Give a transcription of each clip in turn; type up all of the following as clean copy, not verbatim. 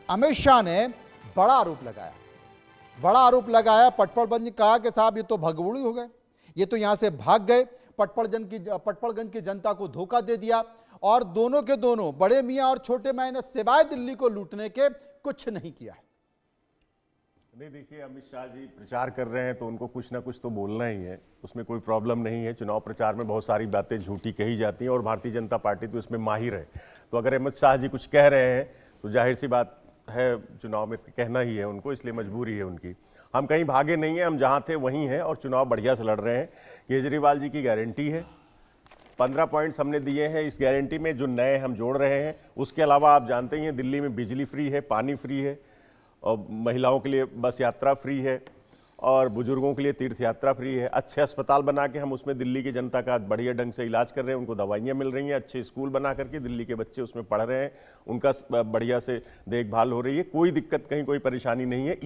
अमित शाह ने बड़ा आरोप लगाया पटपड़गंज ने कहा कि साहब ये तो भगोड़े हो गए, ये तो यहां से भाग गए, पटपड़गंज की जनता को धोखा दे दिया और दोनों के दोनों बड़े मियां और छोटे मियां ने सिवाय दिल्ली को लूटने के कुछ नहीं किया है। नहीं, देखिए, अमित शाह जी प्रचार कर रहे हैं तो उनको कुछ ना कुछ तो बोलना ही है, उसमें कोई प्रॉब्लम नहीं है। चुनाव प्रचार में बहुत सारी बातें झूठी कही जाती हैं और भारतीय जनता पार्टी तो इसमें माहिर है। तो अगर अमित शाह जी कुछ कह रहे हैं तो जाहिर सी बात है चुनाव में कहना ही है उनको, इसलिए मजबूरी है उनकी। हम कहीं भागे नहीं हैं, हम जहां थे वहीं हैं और चुनाव बढ़िया से लड़ रहे हैं। केजरीवाल जी की गारंटी है, 15 पॉइंट्स हमने दिए हैं इस गारंटी में, जो नए हम जोड़ रहे हैं। उसके अलावा आप जानते ही हैं दिल्ली में बिजली फ्री है, पानी फ्री है, और महिलाओं के लिए बस यात्रा फ्री है, और बुजुर्गों के लिए तीर्थ यात्रा फ्री है। अच्छे अस्पताल बना के हम उसमें दिल्ली की जनता का बढ़िया ढंग से इलाज कर रहे हैं, उनको दवाइयाँ मिल रही हैं। अच्छे स्कूल बना करके दिल्ली के बच्चे उसमें पढ़ रहे हैं, उनका बढ़िया से देखभाल हो रही है, कोई दिक्कत कहीं कोई परेशानी नहीं है।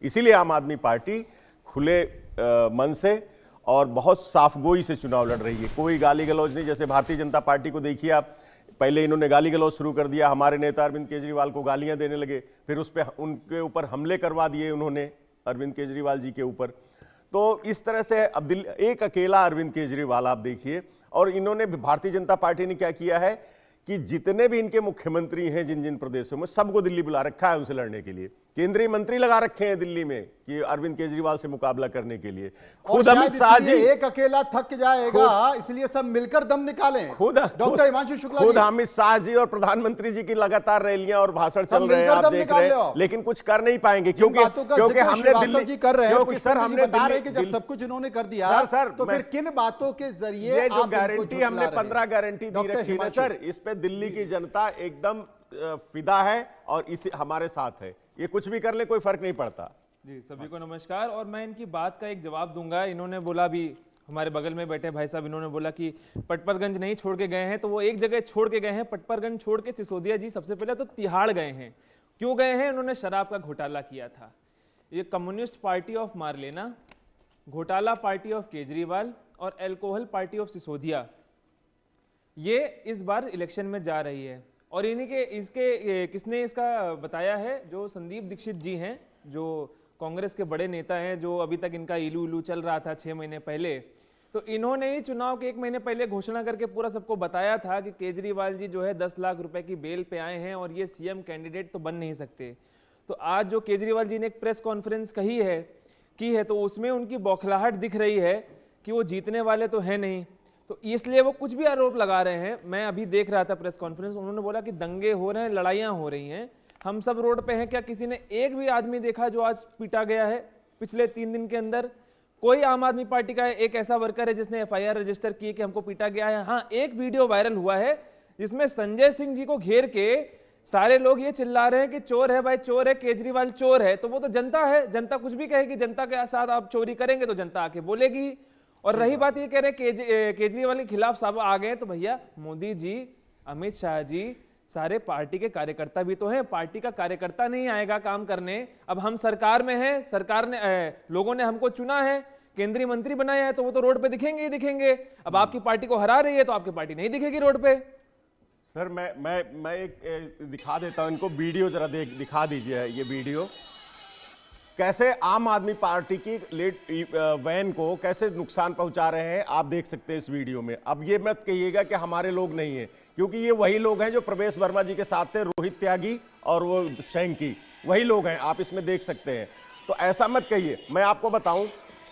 इसीलिए आम आदमी पार्टी खुले मन से और बहुत साफगोई से चुनाव लड़ रही है। कोई गाली गलौज नहीं। जैसे भारतीय जनता पार्टी को देखिए आप, पहले इन्होंने गाली गलौज शुरू कर दिया, हमारे नेता अरविंद केजरीवाल को गालियां देने लगे, फिर उस पर उनके ऊपर हमले करवा दिए उन्होंने अरविंद केजरीवाल जी के ऊपर। तो इस तरह से अब एक अकेला अरविंद केजरीवाल आप देखिए। और इन्होंने, भारतीय जनता पार्टी ने क्या किया है कि जितने भी इनके मुख्यमंत्री हैं जिन जिन प्रदेशों में, सबको दिल्ली बुला रखा है उनसे लड़ने के लिए। केंद्रीय मंत्री लगा रखे हैं दिल्ली में कि अरविंद केजरीवाल से मुकाबला करने के लिए। खुद अमित शाह जी, एक अकेला थक जाएगा, इसलिए सब मिलकर दम निकालें। डॉक्टर हिमांशु शुक्ला, खुद अमित शाह जी और प्रधानमंत्री जी की लगातार रैलियां और भाषण चल रहे हैं, आप देख रहे हैं, लेकिन कुछ कर नहीं पाएंगे क्योंकि हमने दिल्ली कर रहे हैं। क्योंकि सर हमने बता रहे कि जब सब कुछ इन्होंने कर दिया सर, तो फिर किन बातों के जरिए जो गारंटी हमने 15 गारंटी दी रखी है सर, इस पे दिल्ली की जनता एकदम फिदा है और इसी हमारे साथ है। ये कुछ भी कर ले कोई फर्क नहीं पड़ता। जी, सभी को नमस्कार। और मैं इनकी बात का एक जवाब दूंगा। इन्होंने बोला, भी हमारे बगल में बैठे भाई साहब, इन्होंने बोला कि पटपड़गंज नहीं छोड़ के गए हैं, तो वो एक जगह छोड़ के गए हैं। पटपड़गंज छोड़ के सिसोदिया जी सबसे पहले तो तिहाड़ गए हैं। क्यों गए हैं? उन्होंने शराब का घोटाला किया था। ये कम्युनिस्ट पार्टी ऑफ मारलेना, घोटाला पार्टी ऑफ केजरीवाल और एल्कोहल पार्टी ऑफ सिसोदिया, ये इस बार इलेक्शन में जा रही है। और इन्हीं के इसके किसने इसका बताया है? जो संदीप दीक्षित जी हैं, जो कांग्रेस के बड़े नेता हैं, जो अभी तक इनका इलू इलू चल रहा था 6 महीने पहले, तो इन्होंने ही चुनाव के 1 महीने पहले घोषणा करके पूरा सबको बताया था कि केजरीवाल जी जो है 10 लाख रुपए की बेल पे आए हैं और ये सीएम कैंडिडेट तो बन नहीं सकते। तो आज जो केजरीवाल जी ने एक प्रेस कॉन्फ्रेंस की है तो उसमें उनकी बौखलाहट दिख रही है कि वो जीतने वाले तो है नहीं, तो इसलिए वो कुछ भी आरोप लगा रहे हैं। मैं अभी देख रहा था प्रेस कॉन्फ्रेंस, उन्होंने बोला कि दंगे हो रहे हैं, लड़ाइयां हो रही हैं, हम सब रोड पे हैं। क्या किसी ने एक भी आदमी देखा जो आज पीटा गया है पिछले 3 दिन के अंदर? कोई आम आदमी पार्टी का एक ऐसा वर्कर है जिसने एफआईआर रजिस्टर की कि हमको पीटा गया है? हाँ, एक वीडियो वायरल हुआ है जिसमें संजय सिंह जी को घेर के सारे लोग ये चिल्ला रहे हैं कि चोर है भाई, चोर है, केजरीवाल चोर है। तो वो तो जनता है, जनता कुछ भी कहेगी, जनता के साथ आप चोरी करेंगे तो जनता आके बोलेगी। और रही बात ये कह रहे हैं केजरीवाल के खिलाफ सब आ गए, तो भैया मोदी जी, अमित शाह जी, सारे पार्टी के कार्यकर्ता भी तो हैं। पार्टी का कार्यकर्ता नहीं आएगा काम करने? अब हम सरकार में हैं, सरकार ने लोगों ने हमको चुना है, केंद्रीय मंत्री बनाया है, तो वो तो रोड पे दिखेंगे ही दिखेंगे। अब आपकी पार्टी को हरा रही है तो आपकी पार्टी नहीं दिखेगी रोड पे। सर मैं एक दिखा देता हूं इनको, वीडियो जरा दिखा दीजिए। ये वीडियो कैसे आम आदमी पार्टी की वैन को कैसे नुकसान पहुंचा रहे हैं आप देख सकते हैं इस वीडियो में। अब ये मत कहिएगा कि हमारे लोग नहीं हैं, क्योंकि ये वही लोग हैं जो प्रवेश वर्मा जी के साथ थे, रोहित त्यागी और वो शैंकी, वही लोग हैं, आप इसमें देख सकते हैं। तो ऐसा मत कहिए। मैं आपको बताऊं,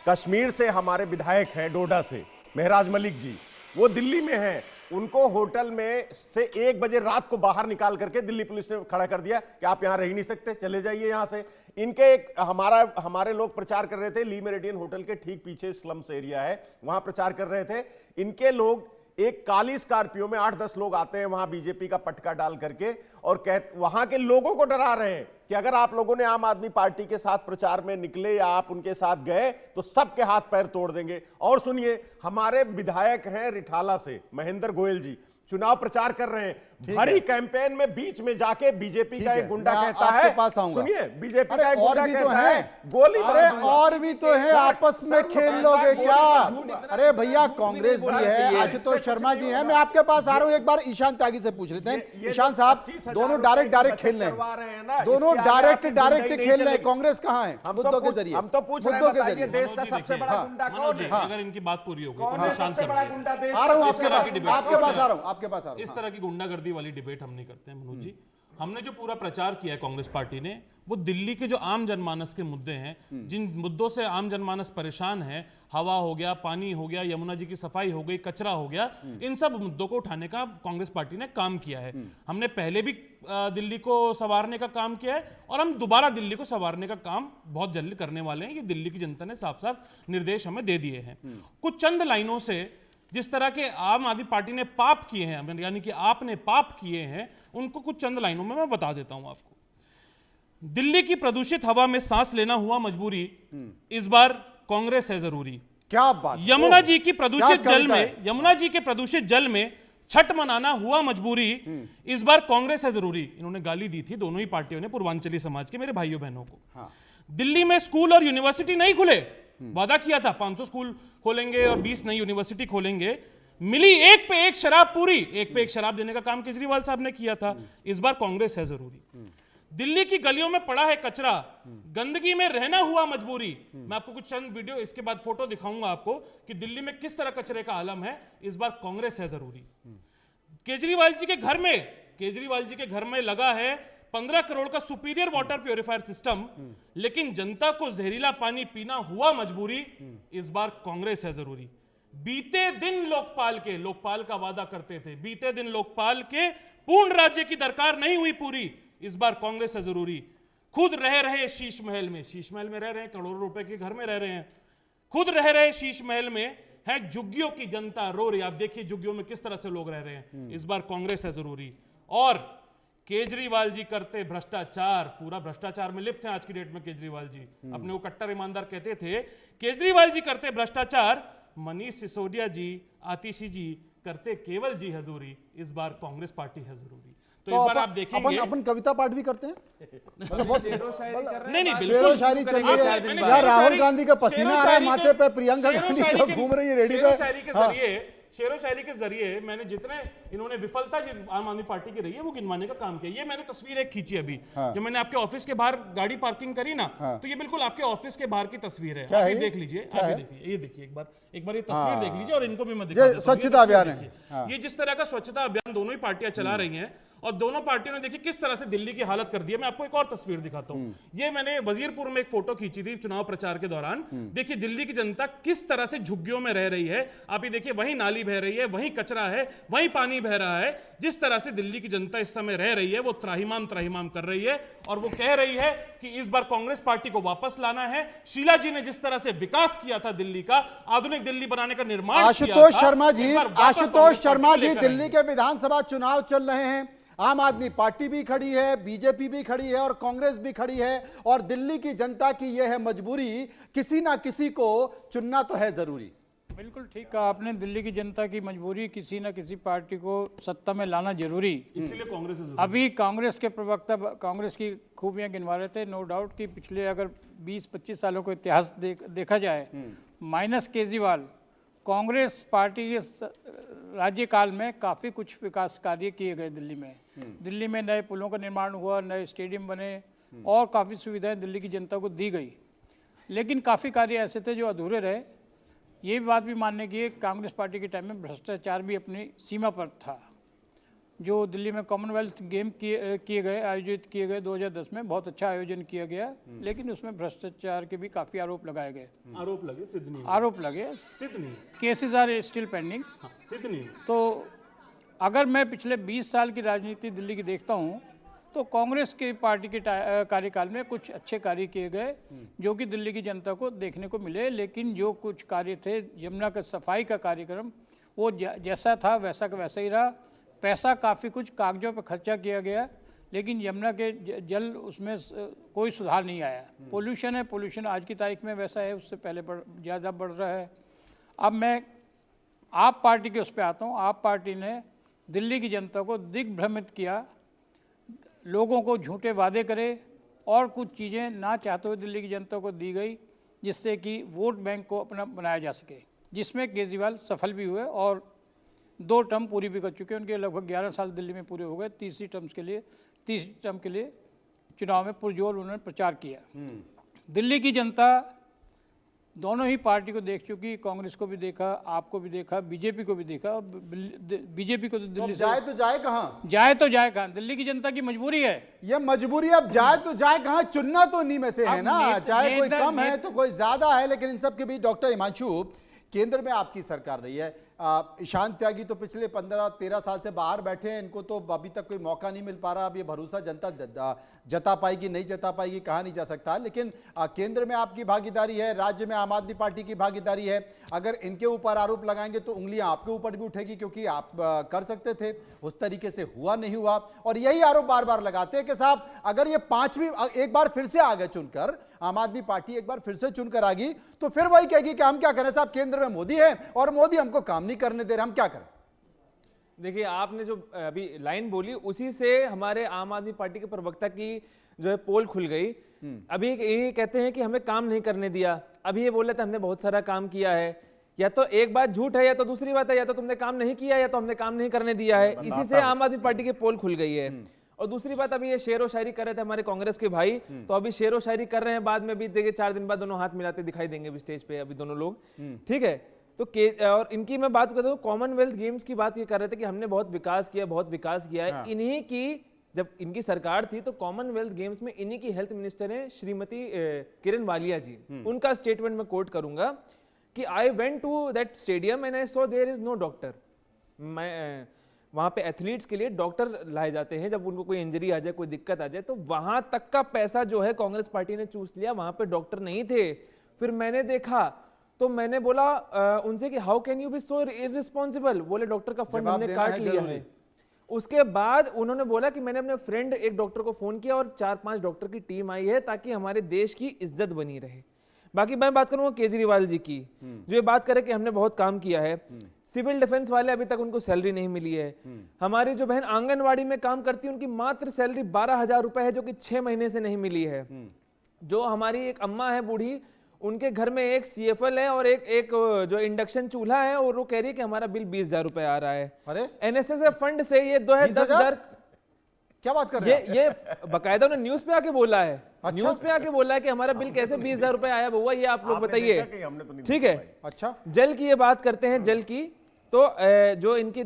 कश्मीर से हमारे विधायक हैं, डोडा से महराज मलिक जी, वो दिल्ली में हैं। उनको होटल में से 1 बजे रात को बाहर निकाल करके दिल्ली पुलिस ने खड़ा कर दिया कि आप यहां रह नहीं सकते, चले जाइए यहां से। इनके एक हमारे लोग प्रचार कर रहे थे, ली मेरिडियन होटल के ठीक पीछे स्लम्स एरिया है, वहां प्रचार कर रहे थे। इनके लोग एक काली स्कॉर्पियो में 8-10 लोग आते हैं वहां बीजेपी का पटका डाल करके, और वहां के लोगों को डरा रहे हैं कि अगर आप लोगों ने आम आदमी पार्टी के साथ प्रचार में निकले या आप उनके साथ गए तो सबके हाथ पैर तोड़ देंगे। और सुनिए, हमारे विधायक हैं रिठाला से, महेंद्र गोयल जी, चुनाव प्रचार कर रहे हैं। भरी कैंपेन में बीच में जाके बीजेपी का एक गुंडा मैं कहता आपके है, पास आऊंगा। सुनिए, बीजेपी अरे का एक और गुंडा भी तो कहता है, है गोली मार अरे दूंगा। और भी तो है, आपस में खेल लोगे क्या? अरे भैया कांग्रेस भी है, आशुतोष शर्मा जी हैं, मैं आपके पास आ रहा हूं। एक बार ईशान त्यागी से पूछ लेते हैं। ईशान साहब, दोनों डायरेक्ट खेल रहे हैं, दोनों डायरेक्ट खेल रहे हैं। कांग्रेस कहां है मुद्दों के जरिए? हम तो पूछ रहे मुद्दों हैं, के बताइए जरिए देश का सबसे बड़ा गुंडा कौन है? अगर इनकी बात पूरी हो गई कौन तो है शांत सबसे कर बड़ा दो। गुंडा देश आ रहा हूं का? आपके पास, डिबेट आपके पास आ रहा हूं, आपके पास आ रहा इस हूं। तरह की गुंडागर्दी वाली डिबेट हम नहीं करते हैं मनोज जी। हमने जो पूरा प्रचार किया है कांग्रेस पार्टी ने, वो दिल्ली के जो आम जनमानस के मुद्दे हैं, जिन मुद्दों से आम जनमानस परेशान है, हवा हो गया, पानी हो गया, यमुना जी की सफाई हो गई, कचरा हो गया, इन सब मुद्दों को उठाने का कांग्रेस पार्टी ने काम किया है। हमने पहले भी दिल्ली को संवारने का काम किया है और हम दोबारा दिल्ली को संवारने का काम बहुत जल्द करने वाले हैं। ये दिल्ली की जनता ने साफ साफ निर्देश हमें दे दिए हैं। कुछ चंद लाइनों से जिस तरह के आम आदमी पार्टी ने पाप किए हैं, यानी कि आपने पाप किए हैं, उनको कुछ चंद लाइनों में मैं बता देता हूं आपको। दिल्ली की प्रदूषित हवा में सांस लेना हुआ मजबूरी, इस बार कांग्रेस है जरूरी। क्या बात! यमुना जी की क्या प्रदूषित जल कविता में, है? यमुना जी के प्रदूषित जल में छठ मनाना हुआ मजबूरी, इस बार कांग्रेस है जरूरी। इन्होंने गाली दी थी दोनों ही पार्टियों ने पूर्वांचली समाज के मेरे भाइयों बहनों को। दिल्ली में स्कूल और यूनिवर्सिटी नहीं खुले, वादा किया था 500 स्कूल खोलेंगे और 20 नई यूनिवर्सिटी खोलेंगे। मिली एक पे एक शराब पूरी, एक पे एक शराब देने का काम केजरीवाल साहब ने किया था। इस बार कांग्रेस है जरूरी। दिल्ली की गलियों में पड़ा है कचरा, गंदगी में रहना हुआ मजबूरी। मैं आपको कुछ चंद वीडियो, इसके बाद फोटो दिखाऊंगा आपको कि दिल्ली में किस तरह कचरे का आलम है। इस बार कांग्रेस है जरूरी। केजरीवाल जी के घर में लगा है 15 करोड़ का सुपीरियर वाटर प्यूरिफायर सिस्टम, लेकिन जनता को जहरीला पानी पीना हुआ मजबूरी। इस बार कांग्रेस है जरूरी। बीते दिन लोकपाल का वादा करते थे, बीते दिन लोकपाल के पूर्ण राज्य की दरकार नहीं हुई पूरी। इस बार कांग्रेस है जरूरी। खुद रह रहे शीश महल में रह रहे हैं, करोड़ों रुपए के घर में रह रहे हैं, खुद रह रहे शीश महल में है झुग्गियों की जनता रो रही। आप देखिए झुग्गियों में किस तरह से लोग रह रहे हैं। इस बार कांग्रेस है जरूरी। और केजरीवाल जी करते भ्रष्टाचार, पूरा भ्रष्टाचार में लिप्त हैं आज की डेट में केजरीवाल जी। अपने वो कट्टर ईमानदार कहते थे। केजरीवाल जी करते भ्रष्टाचार, मनीष सिसोदिया जी, आतिशी जी करते केवल जी हजूरी। इस बार कांग्रेस पार्टी है जरूरी। तो इस बार आप देखेंगे अपन कविता पाठ भी करते हैं, मतलब बहुत शेरो शायरी कर रहे हैं। नहीं, शेरो बिल्कुल शायरी चल करेंगे रही चार है। दिन यार बाद। राहुल गांधी का पसीना आ रहा है शेरो माथे शायरी पे, प्रियंका शेरो गांधी शायरी तो के- घूम रही है रेडी शेरो पे। शायरी के हाँ। जरिए शेरो शायरी के जरिए मैंने जितने इन्होंने विफलता जो आम आदमी पार्टी की रही है वो गिनवाने का काम किया। ये मैंने तस्वीर एक खींची अभी, जब मैंने आपके ऑफिस के बाहर गाड़ी पार्किंग करी ना, तो ये बिल्कुल आपके ऑफिस के बाहर की तस्वीर है। क्या आप है ये ये? देख लीजिए, क्या आप ये है? देखिए, ये देखिए एक बार ये तस्वीर देख लीजिए और इनको भी मैं दिखा ये देता हूं। स्वच्छता तस्वीर अभियान है। देखिए। हाँ। ये जिस तरह का स्वच्छता अभियान दोनों ही पार्टियां चला रही हैं और दोनों पार्टियों ने देखिए किस तरह से दिल्ली की हालत कर दी है। मैं आपको एक और तस्वीर दिखाता हूं। ये मैंने वजीरपुर में एक फोटो खींची थी चुनाव प्रचार के दौरान। देखिए दिल्ली की जनता किस तरह से झुग्गियों में रह रही है। आप ये देखिए, वहीं नाली बह रही है, वहीं कचरा है, वहीं पानी बह रहा है। जिस तरह से दिल्ली की जनता इस समय रह रही है वो त्राहिमाम कर रही है और वो कह रही है कि इस बार कांग्रेस पार्टी को वापस लाना है। शीला जी ने जिस तरह से विकास किया था दिल्ली का, आधुनिक दिल्ली बनाने का निर्माण किया था, आशुतोष शर्मा जी, इस बार वापस आशुतोष कांग्रेस शर्मा पार्टी जी, लेकर दिल्ली आएंगे। के विधानसभा चुनाव चल रहे हैं, आम आदमी पार्टी भी खड़ी है, बीजेपी भी खड़ी है और कांग्रेस भी खड़ी है, और दिल्ली की जनता की यह है मजबूरी, किसी ना किसी को चुनना तो है जरूरी। बिल्कुल ठीक कहा आपने। दिल्ली की जनता की मजबूरी, किसी न किसी पार्टी को सत्ता में लाना जरूरी। इसीलिए कांग्रेस है अभी कांग्रेस के प्रवक्ता कांग्रेस की खूबियां गिनवा रहे थे। नो डाउट कि पिछले अगर 20-25 सालों को इतिहास देखा जाए, माइनस केजरीवाल, कांग्रेस पार्टी के राज्यकाल में काफ़ी कुछ विकास कार्य किए गए दिल्ली में। दिल्ली में नए पुलों का निर्माण हुआ, नए स्टेडियम बने और काफ़ी सुविधाएं दिल्ली की जनता को दी गई। लेकिन काफ़ी कार्य ऐसे थे जो अधूरे रहे। ये बात भी मानने की है, कांग्रेस पार्टी के टाइम में भ्रष्टाचार भी अपनी सीमा पर था। जो दिल्ली में कॉमनवेल्थ गेम आयोजित किए गए 2010 में, बहुत अच्छा आयोजन किया गया, लेकिन उसमें भ्रष्टाचार के भी काफ़ी आरोप लगाए गए। आरोप लगे, सिद्ध नहीं सिद्ध नहीं, केसेस आर स्टिल पेंडिंग। सिद्ध नहीं। तो अगर मैं पिछले 20 साल की राजनीति दिल्ली की देखता हूँ तो कांग्रेस की पार्टी के कार्यकाल में कुछ अच्छे कार्य किए गए जो कि दिल्ली की जनता को देखने को मिले। लेकिन जो कुछ कार्य थे, यमुना का सफाई का कार्यक्रम, वो जैसा था वैसा का वैसा ही रहा। पैसा काफ़ी कुछ कागजों पर खर्चा किया गया, लेकिन यमुना के जल उसमें कोई सुधार नहीं आया। पोल्यूशन है, पोल्यूशन आज की तारीख में वैसा है, उससे पहले ज़्यादा बढ़ रहा है। अब मैं आप पार्टी के उस पर आता हूँ। आप पार्टी ने दिल्ली की जनता को दिग्भ्रमित किया, लोगों को झूठे वादे करे और कुछ चीज़ें ना चाहते हुए दिल्ली की जनता को दी गई, जिससे कि वोट बैंक को अपना बनाया जा सके, जिसमें केजरीवाल सफल भी हुए और 2 टर्म पूरी भी कर चुके हैं। उनके लगभग 11 साल दिल्ली में पूरे हो गए। तीसरी टर्म के लिए चुनाव में पुरजोर उन्होंने प्रचार किया। दिल्ली की जनता दोनों ही पार्टी को देख चुकी, कांग्रेस को भी देखा, आपको भी देखा, बीजेपी को भी देखा। और बीजेपी को तो दिल्ली से जाए तो जाए कहाँ? जाए कहाँ? दिल्ली की जनता की मजबूरी है। ये मजबूरी, अब जाए तो जाए कहाँ? चुनना तो नहीं में से है अब ना, चाहे कोई कम है नेता- तो कोई ज्यादा है। लेकिन इन सब के बीच डॉक्टर हिमांशु, केंद्र में आपकी सरकार रही है, ईशान त्यागी तो पिछले 15-13 साल से बाहर बैठे हैं, इनको तो अभी तक कोई मौका नहीं मिल पा रहा। अब ये भरोसा जनता जता पाएगी नहीं जता पाएगी कहा नहीं जा सकता। लेकिन केंद्र में आपकी भागीदारी है, राज्य में आम आदमी पार्टी की भागीदारी है। अगर इनके ऊपर आरोप लगाएंगे तो उंगलियां आपके ऊपर भी उठेगी, क्योंकि आप कर सकते थे, उस तरीके से हुआ नहीं हुआ। और यही आरोप बार बार लगाते हैं कि साहब अगर ये 5वीं एक बार फिर से आ गए चुनकर, आम आदमी पार्टी एक बार फिर से चुनकर आ गई, तो फिर वही कहेगी कि हम क्या करें साहब, केंद्र में मोदी है और मोदी हमको काम नहीं करने दे रहे, हम क्या करें? देखिए, आपने जो अभी लाइन बोली उसी से हमारे आम आदमी पार्टी के प्रवक्ता की जो है पोल खुल गई। अभी ये कहते हैं कि हमें काम नहीं करने दिया, अभी ये बोल रहे थे हमने बहुत सारा काम किया है। या तो एक बात झूठ है या तो दूसरी बात है, या तो तुमने काम नहीं किया या तो हमने काम नहीं करने दिया है। इसी से आम आदमी पार्टी की पोल खुल गई है। और दूसरी बात, अभी ये शेरो शायरी कर रहे थे हमारे कांग्रेस के भाई, तो अभी शेरो शायरी कर रहे हैं, बाद में भी देखिए 4 दिन बाद दोनों हाथ मिलाते दिखाई देंगे भी स्टेज पे अभी दोनों लोग, ठीक है। तो और इनकी मैं बात करता हूँ, कॉमनवेल्थ गेम्स की बात ये कर रहे थे कि हमने बहुत विकास किया है। इन्हीं की जब इनकी सरकार थी तो कॉमनवेल्थ गेम्स में इन्हीं की हेल्थ मिनिस्टर है श्रीमती किरण वालिया जी। उनका स्टेटमेंट मैं कोट करूंगा कि I went to that stadium and I saw there is no doctor. मैं वहां पे एथलीट्स के लिए डॉक्टर लाए जाते हैं, जब उनको कोई इंजरी आ जाए, कोई दिक्कत आ जाए, तो वहां तक का पैसा जो है कांग्रेस पार्टी ने चूस लिया, वहां पे डॉक्टर नहीं थे। फिर मैंने देखा तो मैंने बोला उनसे कि how can you be so irresponsible. बोले डॉक्टर का फंड हमने काट लिया है। उसके बाद उन्होंने बोला कि मैंने अपने फ्रेंड एक डॉक्टर को फोन किया और 4-5 डॉक्टर की टीम आई है ताकि हमारे देश की इज्जत बनी रहे। बाकी मैं बात करूंगा केजरीवाल जी की, जो ये बात करे कि हमने बहुत काम किया है। सिविल डिफेंस वाले अभी तक उनको सैलरी नहीं मिली है। हमारी जो बहन आंगनवाड़ी में काम करती है उनकी मात्र सैलरी 12,000 रुपए है, जो कि 6 महीने से नहीं मिली है। जो हमारी एक अम्मा है बूढ़ी, उनके घर में एक CFL है और एक जो इंडक्शन चूल्हा है, और वो कह रही है कि हमारा बिल 20,000 रुपए आ रहा है। अरे NSS फंड से ये 10,000 क्या बात कर रहे हैं? ये बकायदा उन्होंने न्यूज पे आके बोला है। न्यूज पे आके बोला है कि हमारा बिल कैसे 20,000 रुपए आया बउआ, ये आप लोग बताइए। ठीक है, अच्छा, जल की ये बात करते हैं। जल की तो जो इनकी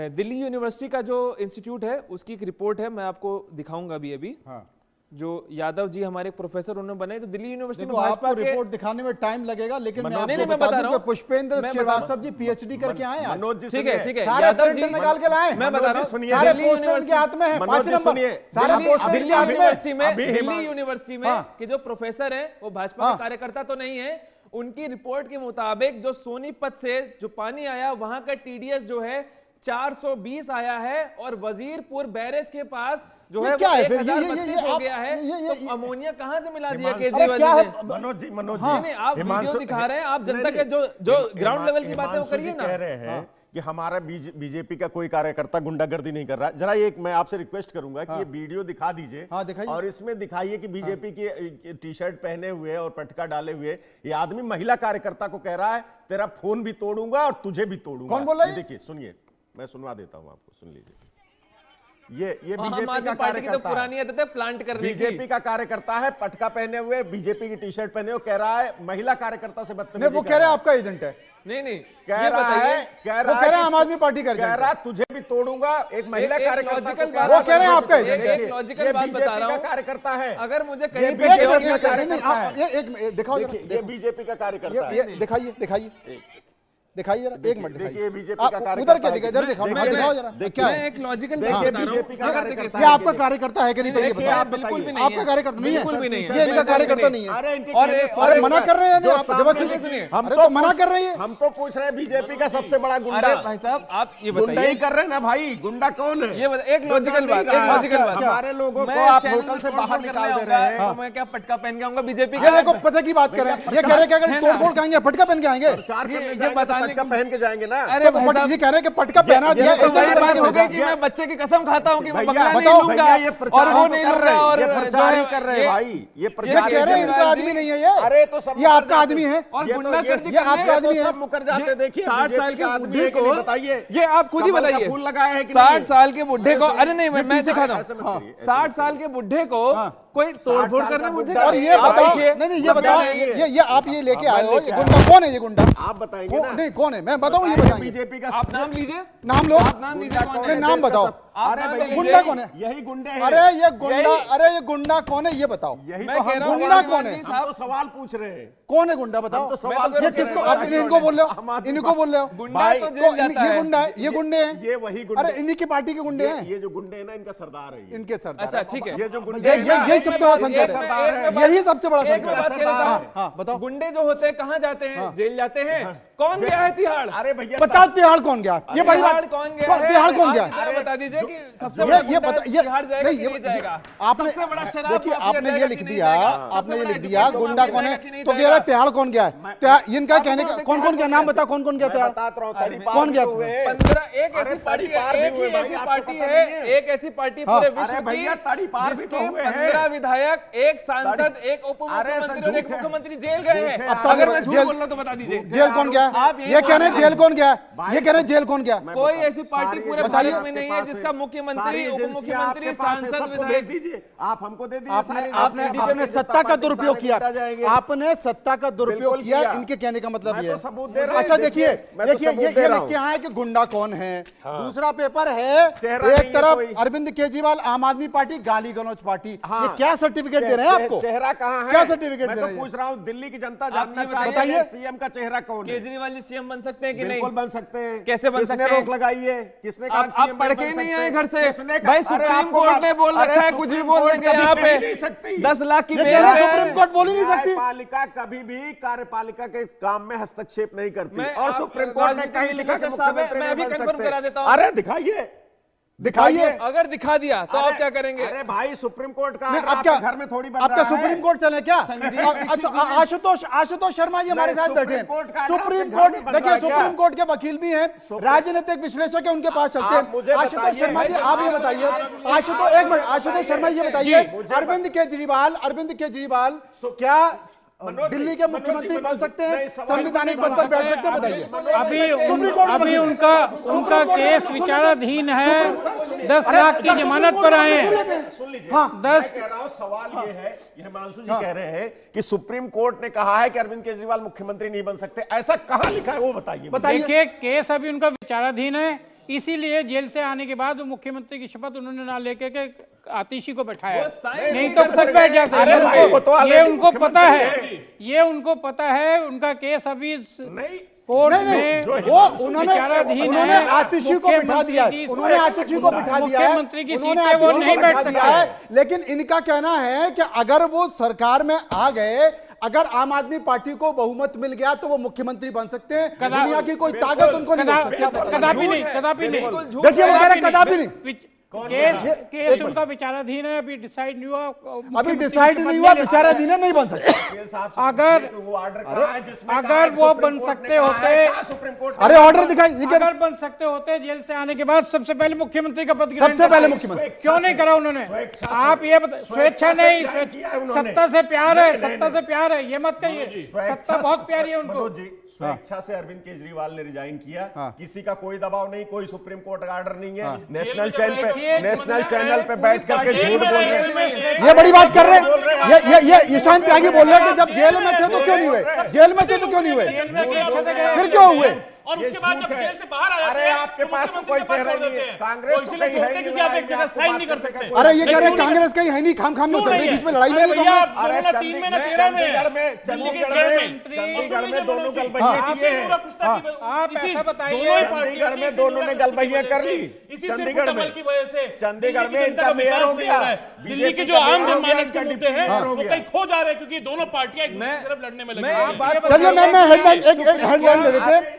दिल्ली यूनिवर्सिटी का जो इंस्टीट्यूट है उसकी एक रिपोर्ट है, मैं आपको दिखाऊंगा अभी। हाँ। जो यादव जी हमारे प्रोफेसर उन्होंने बनाए, तो दिल्ली यूनिवर्सिटी में देखो, भाजपा आपको के रिपोर्ट दिखाने में टाइम लगेगा, लेकिन मैं नहीं, आपको मैं बता बता दूं रहा कि हूं। पुष्पेंद्र मैं श्रीवास्तव जी PhD करके आए हैं आज। मनोज जी ठीक है, ठीक है। सारे यादव जी प्रिंटर निकाल के लाए। मैं बता रहा हूं, सुनिए, सारे दिल्ली पोस्टर उनके हाथ में है, 5 मनोज जी नंबर सुनिए, सारे पोस्टर दिल्ली उनके हाथ में यूनिवर्सिटी में अभी दिल्ली यूनिवर्सिटी में हाँ। कि जो प्रोफेसर है वो भाजपा के कार्यकर्ता तो नहीं है। उनकी रिपोर्ट के मुताबिक जो सोनीपत से जो पानी आया वहां का TDS जो है 420 आया है, और वजीरपुर बैरेज के पास जो ये है क्या वो है फिर? 1032 हो आप- गया है। ये- तो अमोनिया कहाँ से मिला दिया हिमांशु- केजरीवाल क्या जी है? ने? मनोज जी नहीं, आप वीडियो दिखा रहे हैं, आप जनता के जो ग्राउंड लेवल की बातें वो हिमांशु करिए जी ना। कह रहे हैं कि हमारा बीजेपी का कोई कार्यकर्ता गुंडागर्दी नहीं कर रहा। जरा एक मैं आपसे रिक्वेस्ट करूंगा कि ये वीडियो दिखा दीजिए। हाँ, दिखाइए। और इसमें दिखाइए कि बीजेपी की टी-शर्ट पहने हुए और पटका डाले हुए ये आदमी महिला कार्यकर्ता को कह रहा है तेरा फोन भी तोड़ूंगा और तुझे भी तोड़ूंगा। कौन बोल रहा है? ये देखिए, सुनिए, मैं सुनवा देता हूं आपको, सुन लीजिए। ये और हम बीजेपी आदमी का पार्टी की तो कार्यकर्ता पुरानी आदत है प्लांट करने की। बीजेपी का कार्यकर्ता है, पटका पहने हुए, बीजेपी की टी-शर्ट पहने हुए, कह रहा है महिला कार्यकर्ता से बदतमीजी। नहीं, वो कह रहे हैं आपका एजेंट है, नहीं कह ये रहा बताइए। है वो कह रहे हैं आम आदमी पार्टी का कह एजेंट रहा है। तुझे भी तोड़ूंगा। एक महिला एक कार्यकर्ता लॉजिकल को बात वो कह रहे हैं आपका एक एजेंट। लॉजिकल बात बता रहा हूं। कार्यकर्ता है। अगर मुझे ये कहीं पे बीजेपी केवल का कार्यकर्ता नहीं, है। एक दिखाओ जरा, देखिए, ये बीजेपी का कार्यकर्ता है। ये दिखाइए दिखाइए जरा, एक मिनट देखिए, दिखाइए। बीजेपी आप का उधर कार्यकर्ता क्या है। दिखाओ, इधर दिखाओ, देखिए, हाँ, दिखाओ जरा, देखिए, क्या मैं है? एक लॉजिकल देखिए, बात बता रहा हूं। बीजेपी का अगर कार्यकर्ता ये आपका कार्यकर्ता है कि नहीं, पहले देखिए, बताओ। आप बिल्कुल भी बताइए। नहीं है। आपका कार्यकर्ता नहीं है, बिल्कुल भी नहीं है। ये इनका कार्यकर्ता नहीं है। अरे इनके और कहने एक- से- अरे मना कर रहे हैं जो आप सामने जबरदस्ती सुनिए। हम अरे तो तो मना कर रहे हैं। हम तो पूछ रहे हैं बीजेपी का सबसे बड़ा गुंडा। अरे भाई साहब आप ये गुंडा बताइए, ही कर रहे हैं ना भाई, गुंडा कौन है? ये एक लॉजिकल बात, एक लॉजिकल बात। हमारे लोगों को मैं आप चैनल होटल में से तोड़-फोड़ बाहर करने निकाल दे आऊंगा, रहे हैं। तो मैं क्या पटका पहन के आऊंगा बीजेपी ये देखो पता की बात कर रहे हैं, ये कह रहे हैं कि अगर तोड़फोड़ करेंगे फटका पहन के आएंगे। प्रचार करने ये जाएंगे तो बताने पटका पहन के जाएंगे ना। अरे तो भाई बट साहब, ये कह रहे हैं कि पटका पहना दिया ये तो इसलिए ये बना बात के हो भेजा। गई कि मैं बच्चे की कसम खाता हूँ कि मैं बकरा नहीं बताओ, लूंगा भैया ये और प्रचार वो ही नहीं तो कर लूंगा रहे हैं, और ये प्रचार जो ही है, कर रहे हैं भाई, ये ये प्रचार कह रहे हैं इनका आदमी नहीं है ये। अरे तो सब ये आपका आदमी है। और ये तो गुंडागर्दी ये आपका करने- आदमी है। सब मुकर जाते हैं। देखिए 60 साल बीजेपी के का आदमी बुढ़े है कि को नहीं बताइए। ये आप खुद ही कमल का बताइए। फूल लगाया है कि 60 नहीं? साल के बुढ़े को, अरे नहीं मैं दिखाता ऐसे मत हूँ, करिए, ऐसे 60 साल के बुढ़े को कोई तोड़फोड़ साल करने का मुझे बुढ़ा और ये आप बताओ, देखिए, नहीं ये बताओ, ये आप ये लेके आए हो, ये गुंडा कौन है? ये गुंडा आप बताएंगे ना। नहीं कौन है? मैं बताऊं, ये बताएंगे। बीजेपी का आप नाम लीजिए, नाम लो, आप नाम लीजिए कौन अपने है? नाम बताओ। आप अरे नाम भैया लीजिए। गुंडा कौन है? यही गुंडे हैं। अरे ये गुंडा, अरे ये गुंडा कौन है? ये बताओ। यही मैं तो कह हम रहा हूँ गुंडा केजरीवाल कौन है? जी हम साहब, तो सवाल पूछ रहे हैं। कौन है गुंडा? बताओ। हम तो मैं सवाल तो ये पूछ रहे किसको? हैं। आप इनको बोल रहे हम हो? आदमी इनको बोल रहे हो? गुंडा भाई, तो तो जेल जाता ये है। गुंडा है, ये गुंडे हैं। ये वही गुंडे। अरे इन्हीं की पार्टी के गुंडे हैं। ये जो गुंडे हैं ना, इनका सरदार है ये। इनके सरदार। अच्छा ठीक है, ये जो गुंडे ये हैं ना, यही सबसे बड़ा संकट सरदार है। है। यही सबसे बड़ा एक मैं संकट बात है। कह देता हाँ, हूँ, हाँ, बताओ। गुंडे जो होते हैं कहाँ जाते हैं? जेल जाते हैं। कौन गया है तिहाड़? अरे भैया बताओ तिहाड़ कौन गया? ये बड़ी तिहाड़ बात। कौन गया है? तिहाड़ कौन आप गया? जरा बता दीजिए कि सबसे ये बड़ा ये गुंडा बता ये तिहाड़ जाएगा नहीं कि नहीं जाएगा? आपने सबसे बड़ा शराब देखिए माफिया आपने ये जाएगा लिख कि नहीं दिया, जाएगा? आपने ये सबसे लिख बड़ा दिया एजुकेशन गुंडा माफिया कौन है, जाएगा कि नहीं तो कह रहा है जाएगा? तिहाड़ कौन गया है? इनका कहने का कौन कौन गया? नाम बता, कौन कौन गया? मैं तिहाड़ बताता रहा हूँ, तड़ी पार कौन भी गया? तो हुए हैं। 15 एक अरे ऐसी पार्टी तड़ी पार है, भी एक हुए ही भाई, ऐसी आपको पार्टी पता है, नहीं है। एक ऐसी पार्टी पूरे विश्व अरे की भैया, तड़ी पार भी तो जिसके हुए हैं। 15 विधायक, एक सांसद, एक उप अरे मुख्यमंत्री सर, और एक झूठ है। मुख्यमंत्री जेल गए हैं। झूठ है। अब सामने अगर मैं झूठ जेल- बोल रहा हूं तो बता दीजिए। जेल कौन गया? आप ये कह रहे हैं जेल कौन गया? ये कह रहे हैं जेल कौन गया? कोई ऐसी पार्टी पूरे बताइए। भारत में नहीं है जिसका मुख्यमंत्री, उप मुख्यमंत्री, सांसद, भेज विधायक। दीजिए, आप हमको दे दीजिए। आपने सारे आपने आपसे आपने भारतीय सत्ता जनता का पार्टी दुरुपयोग सारे किया। निपटा जाएंगे। आपने सत्ता का दुरुपयोग बिल्कुल किया। किया। इनके कहने का मतलब मैं ये तो सबूत दे रहा हूं। अच्छा देखिए, मैं तो देखिए सबूत ये दे रहा लिख हूं। के आए कि गुंडा कौन है। दूसरा पेपर है, चेहरा नहीं एक है तरफ कोई। अरविंद केजरीवाल आम आदमी पार्टी, गाली गलौज पार्टी। हाँ। ये क्या सर्टिफिकेट दे रहे हैं आपको? चेहरा कहाँ है? क्या सर्टिफिकेट मैं दे तो रहे हैं? पूछ रहा हूँ, दिल्ली की जनता जानना ये चाहती बताइए। है सीएम का चेहरा कौन है। केजरीवाल जी सीएम बन सकते हैं कि नहीं? बिल्कुल बन सकते हैं। कैसे बन किसने सकते हैं? रोक लगाई है? किसने कहा आप सीएम पढ़ नहीं के बन ही नहीं सकते? आए घर से। किसने कहा? भाई अरे सुप्रीम आपको कोर्ट ने बोल अरे रखा है, कुछ भी सुप्रीम बोल कोर्ट देंगे कभी यहाँ कह पे। ही नहीं सकती। 10 लाख की ये बेल कह रहे हैं है। सुप्रीम कोर्ट बोल ही नहीं सकती। न्यायपालिका कभी भी कार्यपालिका के काम में हस्तक्षेप नहीं करती। मैं और आप सुप्रीम कोर्ट ने राजनीतिक कहीं लिखा कि विश्लेषक साहब है, मुख्यमंत्री मैं नहीं अभी बन कंफर्म करा देता सकते। हूं। अरे दिखाइए, दिखाइए। अगर दिखा दिया तो आप क्या करेंगे? अरे भाई, सुप्रीम कोर्ट का नहीं, आर्डर अब क्या आपके घर में थोड़ी बन आपका रहा है। सुप्रीम कोर्ट चले क्या? संदीप अच्छा आशुतोष शर्मा जी हमारे नहीं, साथ बैठे सुप्रीम कोर्ट का हैं। आर्डर सुप्रीम आपके घर कोर्ट में बन देखिए, रहा है क्या? सुप्रीम कोर्ट के वकील भी हैं, राजनीतिक विश्लेषक है, उनके पास चलते आप मुझे हैं। आशुतोष बताइए। शर्मा जी आप ये बताइए, आशुतोष एक मिनट, आशुतोष शर्मा ये बताइए, अरविंद केजरीवाल क्या दिल्ली के मुख्यमंत्री बन सकते हैं? संवैधानिक पद पर बैठ सकते हैं? बताइए। अभी उनका केस विचाराधीन है। 10 लाख की जमानत पर आए हैं। सुन लीजिए, हाँ, मैं 10 कह रहा हूं, सवाल ये है, ये हिमांशु जी कह रहे हैं कि सुप्रीम कोर्ट ने कहा है कि अरविंद केजरीवाल मुख्यमंत्री नहीं बन सकते। ऐसा कहां लिखा है वो बताइए। देखिए, केस अभी उनका विचाराधीन है, इसीलिए जेल से आने के बाद वो मुख्यमंत्री की शपथ उन्होंने ना लेके के आतिशी को बैठाया। वो साइन नहीं नहीं तो कर खुद सकते। बैठ जाते अरे भाई, हैं। वो तो ये already उनको पता मुख्यमंत्री है, ये उनको पता है। उनका केस अभी नहीं, कोर्ट नहीं में वो विचाराधीन उन्होंने है। आतिशी को बिठा दिया है, मुख्यमंत्री की उन्होंने आतिशी को बिठा दिया है, मुख्यमंत्री की सीट उन्होंने पे वो आतिशी को नहीं बैठ बिठा दिया सकते। है। लेकिन इनका कहना है कि अगर वो सरकार में आ गए, अगर आम आदमी पार्टी को बहुमत मिल गया तो वो मुख्यमंत्री बन सकते हैं। दुनिया की कोई ताकत उनको नहीं रोक सकती। आप बताइए। कदापि नहीं, कदापि नहीं। देखिए, वो कह रहे हैं कदापि नहीं। केस उनका विचाराधीन है, अभी डिसाइड नहीं हुआ। अभी डिसाइड नहीं हुआ, विचाराधीन है, नहीं बन सकते। अगर वो ऑर्डर कहा है जिसमें अगर कहा है वो सुप्रीम बन कोर्ट सकते ने कहा होते- है, कहा सुप्रीम कोर्ट ने अरे ऑर्डर दिखाई, ये कह रहे अगर बन सकते होते जेल से आने के बाद सबसे पहले मुख्यमंत्री का पद ग्रहण सबसे पहले करते। मुख्यमंत्री। क्यों नहीं करा उन्होंने? स्वेच्छा से- आप ये बता, स्वेच्छा से नहीं, क्या किया है उन्होंने? सत्ता से प्यार है, नहीं, नहीं, सत्ता से प्यार है, ये मत कहिए। स्वेच्छा सत्ता से- बहुत प्यारी है उनको। मनोज जी, स्वेच्छा से अरविंद केजरीवाल ने रिजाइन किया। किसी का कोई दबाव नहीं, कोई सुप्रीम कोर्ट का ऑर्डर नहीं है। नेशनल चैनल पे बैठ करके झूठ बोल रहे हैं। ये बड़ी बात कर रहे हैं। ये ईशान त्यागी बोल रहे हैं कि जब जेल में थे तो क्यों नहीं हुए, जेल में थे तो क्यों नहीं हुए, जेल में से इच्छा से गए। फिर क्यों हुए? और ये उसके बाद झूठ जब है। जेल से बाहर आ जाते अरे हैं, आपके तो पास तो मुख्यमंत्री कोई का पद चेहरा छोड़ नहीं है। देते हैं। कांग्रेस तो तो इसीलिए कहीं छोड़ते है हैं क्योंकि नहीं, आप एक जगह आपको साइन बात नहीं कर करने का सकते। कोई- अरे ये कह रहे हैं लेकिन कांग्रेस कहीं है नहीं, खाम में चल रही, बीच में लड़ाई में अरे नहीं भैया, कांग्रेस। अरे 2003 में ना 13 में चंडीगढ़ में चंडीगढ़ में दोनों गलबहियां किए हैं। आप ऐसा बताइए। चंडीगढ़ में दोनों ने गलबहियां कर ली। इसी चंडीगढ़ में की वजह से चंडीगढ़ दिल्ली में की इनका जनता का मेयर हो विकास नहीं गया। हो रहा है। दिल्ली बीजेपी के जो का आम मेयर हो गया, जनमानस के इनका मुद्दे हैं डिप्टी वो हो गया। कहीं खो जा रहे हैं, क्योंकि दोनों पार्टियां एक दूसरे मैं- की तरफ लड़ने में लगी मैं हैं। एक बात चलिए मैं बताऊंगा हेडलाइन एक हेडलाइन ले लेते हैं।